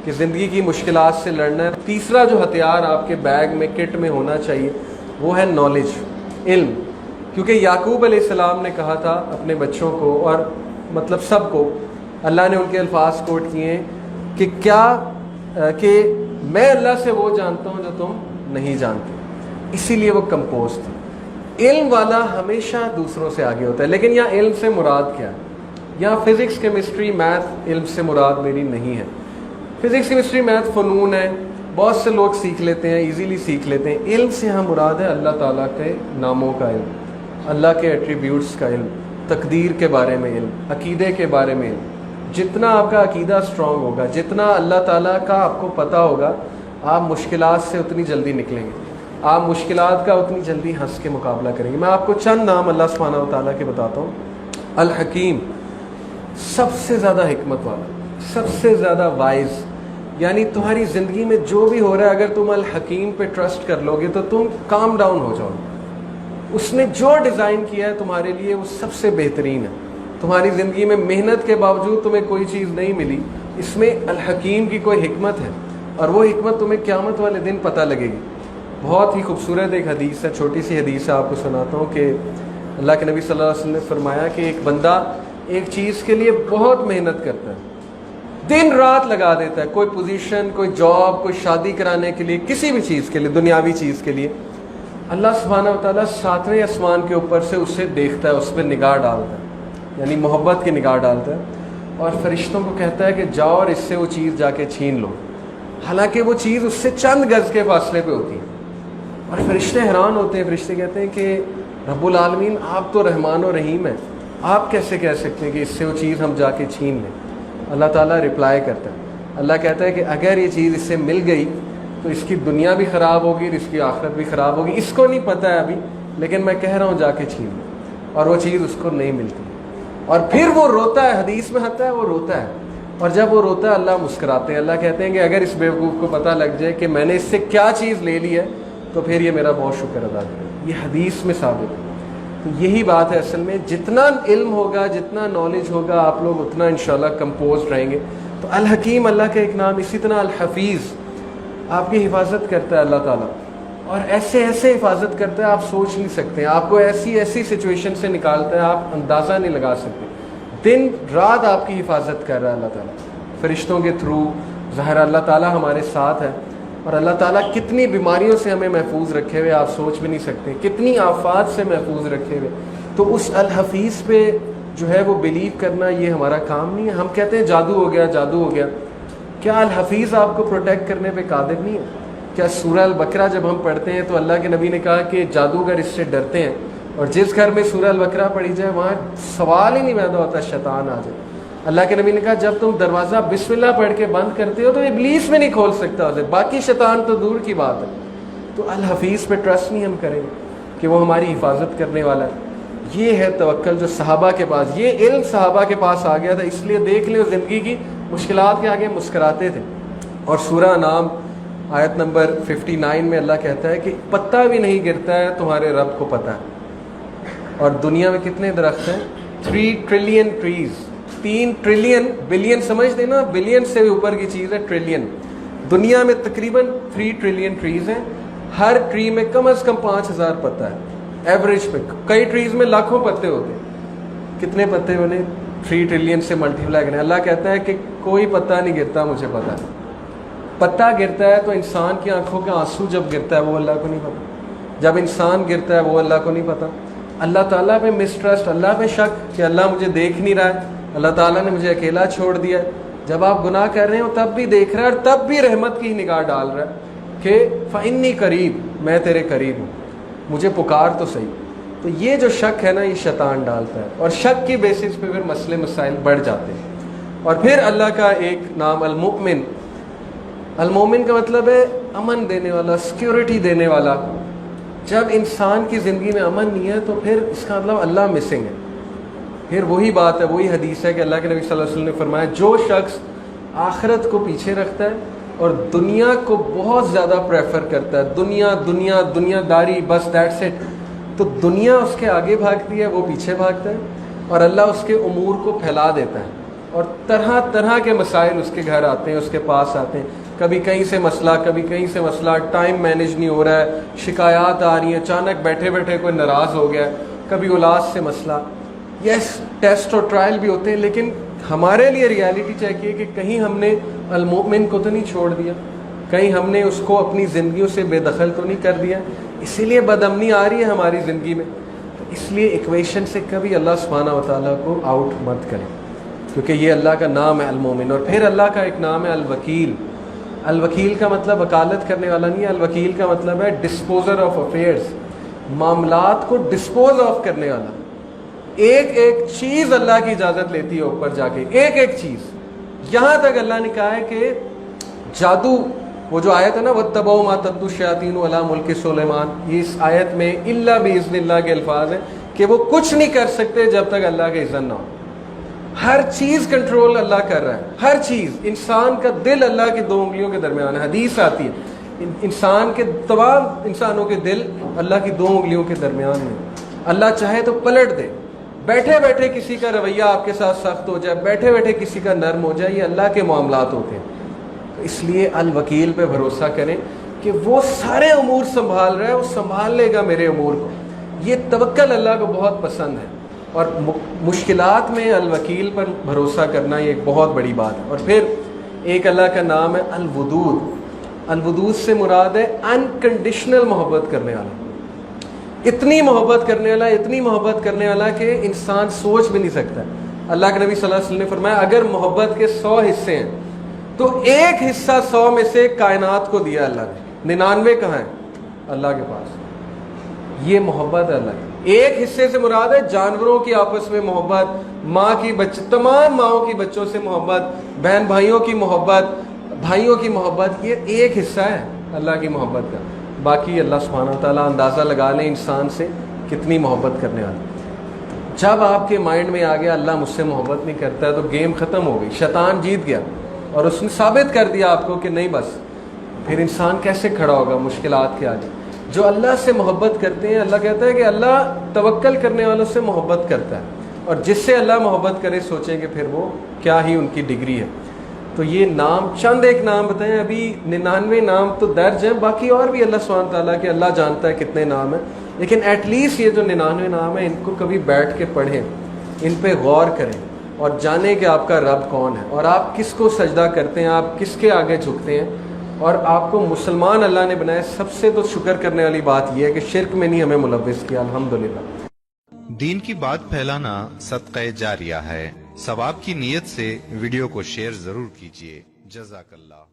کہ زندگی کی مشکلات سے لڑنا ہے۔ تیسرا جو ہتھیار آپ کے بیگ میں کٹ میں ہونا چاہیے وہ ہے نالج، علم، کیونکہ یعقوب علیہ السلام نے کہا تھا اپنے بچوں کو اور مطلب سب کو، اللہ نے ان کے الفاظ کوٹ کیے ہیں کہ کہ میں اللہ سے وہ جانتا ہوں جو تم نہیں جانتے، اسی لیے وہ کمپوز تھا۔ علم والا ہمیشہ دوسروں سے آگے ہوتا ہے، لیکن یہاں علم سے مراد کیا ہے؟ یہاں فزکس کیمسٹری میتھ علم سے مراد میری نہیں ہے۔ فزکس کیمسٹری میتھ فنون ہے، بہت سے لوگ سیکھ لیتے ہیں، ایزیلی سیکھ لیتے ہیں۔ علم سے ہم مراد ہے اللہ تعالیٰ کے ناموں کا علم، اللہ کے ایٹریبیوٹس کا علم، تقدیر کے بارے میں علم، عقیدے کے بارے میں علم۔ جتنا آپ کا عقیدہ اسٹرانگ ہوگا، جتنا اللہ تعالیٰ کا آپ کو پتہ ہوگا، آپ مشکلات سے اتنی جلدی نکلیں گے، آپ مشکلات کا اتنی جلدی ہنس کے مقابلہ کریں گے۔ میں آپ کو چند نام اللہ سبحانہ و تعالیٰ کے بتاتا ہوں۔ الحکیم، سب سے زیادہ حکمت والا، سب سے زیادہ وائز، یعنی تمہاری زندگی میں جو بھی ہو رہا ہے اگر تم الحکیم پہ ٹرسٹ کر لو گے تو تم کام ڈاؤن ہو جاؤ گے۔ اس نے جو ڈیزائن کیا ہے تمہارے لیے وہ سب سے بہترین ہے۔ تمہاری زندگی میں محنت کے باوجود تمہیں کوئی چیز نہیں ملی، اس میں الحکیم کی کوئی حکمت ہے، اور وہ حکمت تمہیں قیامت والے دن پتہ لگے گی۔ بہت ہی خوبصورت ایک حدیث ہے، چھوٹی سی حدیث ہے، آپ کو سناتا ہوں کہ اللہ کے نبی صلی اللہ علیہ وسلم نے فرمایا کہ ایک بندہ ایک چیز کے لیے بہت محنت کرتا ہے، دن رات لگا دیتا ہے، کوئی پوزیشن، کوئی جاب، کوئی شادی کرانے کے لیے، کسی بھی چیز کے لیے، دنیاوی چیز کے لیے۔ اللہ سبحانہ و تعالیٰ ساتویں آسمان کے اوپر سے اسے دیکھتا ہے، اس پہ نگاہ ڈالتا ہے، یعنی محبت کی نگاہ ڈالتا ہے، اور فرشتوں کو کہتا ہے کہ جاؤ اور اس سے وہ چیز جا کے چھین لو، حالانکہ وہ چیز اس سے چند گز کے فاصلے پہ ہوتی ہے۔ اور فرشتے حیران ہوتے ہیں، فرشتے کہتے ہیں کہ رب العالمین آپ تو رحمان و رحیم ہیں، آپ کیسے کہہ سکتے ہیں کہ اس سے وہ چیز ہم جا کے چھین لیں؟ اللہ تعالیٰ رپلائی کرتا ہے، اللہ کہتا ہے کہ اگر یہ چیز اس سے مل گئی تو اس کی دنیا بھی خراب ہوگی اور اس کی آخرت بھی خراب ہوگی، اس کو نہیں پتہ ہے ابھی، لیکن میں کہہ رہا ہوں جا کے چھین لیں، اور وہ چیز اس کو نہیں ملتی، اور پھر وہ روتا ہے، حدیث میں آتا ہے وہ روتا ہے، اور جب وہ روتا ہے اللہ مسکراتے ہیں، اللہ کہتے ہیں کہ اگر اس بیوقوف کو پتہ لگ جائے کہ میں نے اس سے کیا چیز لے لی ہے تو پھر یہ میرا بہت شکر ادا کرے۔ یہ حدیث میں ثابت ہے۔ تو یہی بات ہے، اصل میں جتنا علم ہوگا، جتنا نالج ہوگا، آپ لوگ اتنا انشاءاللہ کمپوز رہیں گے۔ تو الحکیم اللہ کا ایک نام، اسی طرح الحفیظ، آپ کی حفاظت کرتا ہے اللہ تعالیٰ، اور ایسے ایسے حفاظت کرتا ہے آپ سوچ نہیں سکتے ہیں، آپ کو ایسی ایسی سچویشن سے نکالتا ہے آپ اندازہ نہیں لگا سکتے۔ دن رات آپ کی حفاظت کر رہا ہے اللہ تعالیٰ فرشتوں کے تھرو۔ ظاہر اللہ تعالیٰ ہمارے ساتھ ہے، اور اللہ تعالیٰ کتنی بیماریوں سے ہمیں محفوظ رکھے ہوئے آپ سوچ بھی نہیں سکتے، کتنی آفات سے محفوظ رکھے ہوئے۔ تو اس الحفیظ پہ جو ہے وہ بلیو کرنا یہ ہمارا کام نہیں ہے۔ ہم کہتے ہیں جادو ہو گیا، جادو ہو گیا، کیا الحفیظ آپ کو پروٹیکٹ کرنے پہ قادر نہیں ہے؟ کیا سورہ البقرہ جب ہم پڑھتے ہیں تو اللہ کے نبی نے کہا کہ جادوگر اس سے ڈرتے ہیں، اور جس گھر میں سورہ البقرہ پڑھی جائے وہاں سوال ہی نہیں پیدا ہوتا شیطان آ جائے۔ اللہ کے نبی نے کہا جب تم دروازہ بسم اللہ پڑھ کے بند کرتے ہو تو ابلیس میں نہیں کھول سکتا اسے، باقی شیطان تو دور کی بات ہے۔ تو الحفیظ پہ ٹرسٹ نہیں ہم کریں گے کہ وہ ہماری حفاظت کرنے والا ہے۔ یہ ہے توکل جو صحابہ کے پاس، یہ علم صحابہ کے پاس آ گیا تھا، اس لیے دیکھ لیں زندگی کی مشکلات کے آگے مسکراتے تھے۔ اور سورہ انعام آیت نمبر 59 میں اللہ کہتا ہے کہ پتہ بھی نہیں گرتا ہے تمہارے رب کو پتہ ہے۔ اور دنیا میں کتنے درخت ہیں؟ 3 ٹریلین ٹریز، 3 ٹریلین، بلین سمجھ دینا، بلین سے بھی اوپر کی چیز ہے ٹریلین۔ دنیا میں تقریباً 3 ٹریلین ٹریز ہیں، ہر ٹری میں کم از کم 5000 پتہ ہے ایوریج پہ، کئی ٹریز میں لاکھوں پتے ہوتے ہیں۔ کتنے پتے بنے؟ 3 ٹریلین سے ملٹیپلائی کریں۔ اللہ کہتا ہے کہ کوئی پتہ نہیں گرتا مجھے پتہ ہے۔ پتہ گرتا ہے تو انسان کی آنکھوں کے آنسو جب گرتا ہے وہ اللہ کو نہیں پتہ، جب انسان گرتا ہے وہ اللہ کو نہیں پتہ۔ اللہ تعالیٰ پہ مسٹرسٹ، اللہ پہ شک کہ اللہ مجھے دیکھ نہیں رہا ہے، اللہ تعالیٰ نے مجھے اکیلا چھوڑ دیا ہے۔ جب آپ گناہ کر رہے ہو تب بھی دیکھ رہا ہے، اور تب بھی رحمت کی نگاہ ڈال رہا ہے کہ فإنی قریب، میں تیرے قریب ہوں، مجھے پکار تو صحیح۔ تو یہ جو شک ہے نا یہ شیطان ڈالتا ہے، اور شک کی بیسس پہ پھر مسئلے مسائل بڑھ جاتے ہیں۔ اور پھر اللہ کا ایک نام المؤمن، المومن کا مطلب ہے امن دینے والا، سیکیورٹی دینے والا۔ جب انسان کی زندگی میں امن نہیں ہے تو پھر اس کا مطلب اللہ مسنگ ہے۔ پھر وہی بات ہے، وہی حدیث ہے کہ اللہ کے نبی صلی اللہ علیہ وسلم نے فرمایا جو شخص آخرت کو پیچھے رکھتا ہے اور دنیا کو بہت زیادہ پریفر کرتا ہے، دنیا دنیا دنیا داری، بس دیٹس اٹ، تو دنیا اس کے آگے بھاگتی ہے، وہ پیچھے بھاگتا ہے، اور اللہ اس کے امور کو پھیلا دیتا ہے، اور طرح طرح کے مسائل اس کے گھر آتے ہیں، اس کے پاس آتے ہیں، کبھی کہیں سے مسئلہ، کبھی کہیں سے مسئلہ، ٹائم مینیج نہیں ہو رہا ہے، شکایات آ رہی ہیں، اچانک بیٹھے بیٹھے کوئی ناراض ہو گیا، کبھی اولاد سے مسئلہ. یس ٹیسٹ اور ٹرائل بھی ہوتے ہیں، لیکن ہمارے لیے ریالٹی چیک یہ کہ کہیں ہم نے المؤمن کو تو نہیں چھوڑ دیا، کہیں ہم نے اس کو اپنی زندگیوں سے بے دخل تو نہیں کر دیا. اسی لیے بدامنی آ رہی ہے ہماری زندگی میں. اس لیے ایکویشن سے کبھی اللہ سبحانہ و تعالیٰ کو آؤٹ مت کریں، کیونکہ یہ اللہ کا نام ہے المومن. اور پھر اللہ کا ایک نام ہے الوکیل. الوکیل کا مطلب وکالت کرنے والا نہیں ہے، الوکیل کا مطلب ہے ڈسپوزر آف افیئرس، معاملات کو ڈسپوز آف کرنے والا. ایک ایک چیز اللہ کی اجازت لیتی ہے اوپر جا کے، ایک ایک چیز. یہاں تک اللہ نے کہا ہے کہ جادو، وہ جو آیت ہے نا وَاتَّبَعُوا مَا تَتْلُو الشَّيَاطِينُ عَلَىٰ مُلْكِ سُلَيْمَانَ، یہ اس آیت میں اِلَّا بِإِذْنِ اللَّهِ کے الفاظ ہیں کہ وہ کچھ نہیں کر سکتے جب تک اللہ کا اذن نہ ہو. ہر چیز کنٹرول اللہ کر رہا ہے، ہر چیز. انسان کا دل اللہ کی 2 انگلیوں کے درمیان ہے، حدیث آتی ہے انسان کے تمام انسانوں کے دل اللہ کی 2 انگلیوں کے درمیان میں. اللہ چاہے تو پلٹ دے. بیٹھے بیٹھے کسی کا رویہ آپ کے ساتھ سخت ہو جائے، بیٹھے بیٹھے کسی کا نرم ہو جائے، یہ اللہ کے معاملات ہوتے ہیں. اس لیے الوکیل پہ بھروسہ کریں کہ وہ سارے امور سنبھال رہا ہے، وہ سنبھال لے گا میرے امور کو. یہ توکل اللہ کو بہت پسند ہے، اور مشکلات میں الوکیل پر بھروسہ کرنا یہ ایک بہت بڑی بات ہے. اور پھر ایک اللہ کا نام ہے الودود. الودود سے مراد ہے انکنڈیشنل محبت کرنے والا. اتنی محبت کرنے والا، اتنی محبت کرنے والا کہ انسان سوچ بھی نہیں سکتا. اللہ کے نبی صلی اللہ علیہ وسلم نے فرمایا اگر محبت کے 100 حصے ہیں تو ایک حصہ 100 میں سے کائنات کو دیا اللہ نے، 99 کہاں ہیں؟ اللہ کے پاس. یہ محبت ہے اللہ کی. ایک حصے سے مراد ہے جانوروں کی آپس میں محبت، ماں کی تمام ماؤں کی بچوں سے محبت، بہن بھائیوں کی محبت، بھائیوں کی محبت. یہ ایک حصہ ہے اللہ کی محبت کا. باقی اللہ سبحانہ و تعالیٰ اندازہ لگا لیں انسان سے کتنی محبت کرنے والا. جب آپ کے مائنڈ میں آ گیا اللہ مجھ سے محبت نہیں کرتا ہے تو گیم ختم ہو گئی، شیطان جیت گیا اور اس نے ثابت کر دیا آپ کو کہ نہیں. بس پھر انسان کیسے کھڑا ہوگا مشکلات کے آگے؟ جو اللہ سے محبت کرتے ہیں، اللہ کہتا ہے کہ اللہ توکل کرنے والوں سے محبت کرتا ہے، اور جس سے اللہ محبت کرے سوچیں کہ پھر وہ کیا ہی ان کی ڈگری ہے. تو یہ نام چند ایک نام بتائیں، ابھی 99 نام تو درج ہیں، باقی اور بھی اللہ سبحانہ تعالیٰ کے اللہ جانتا ہے کتنے نام ہیں، لیکن ایٹ لیسٹ یہ جو 99 نام ہیں ان کو کبھی بیٹھ کے پڑھیں، ان پہ غور کریں اور جانیں کہ آپ کا رب کون ہے اور آپ کس کو سجدہ کرتے ہیں، آپ کس کے آگے جھکتے ہیں. اور آپ کو مسلمان اللہ نے بنایا. سب سے تو شکر کرنے والی بات یہ ہے کہ شرک میں نہیں ہمیں ملوث کیا، الحمدللہ. دین کی بات پھیلانا صدقہ جاریہ ہے. ثواب کی نیت سے ویڈیو کو شیئر ضرور کیجیے. جزاک اللہ.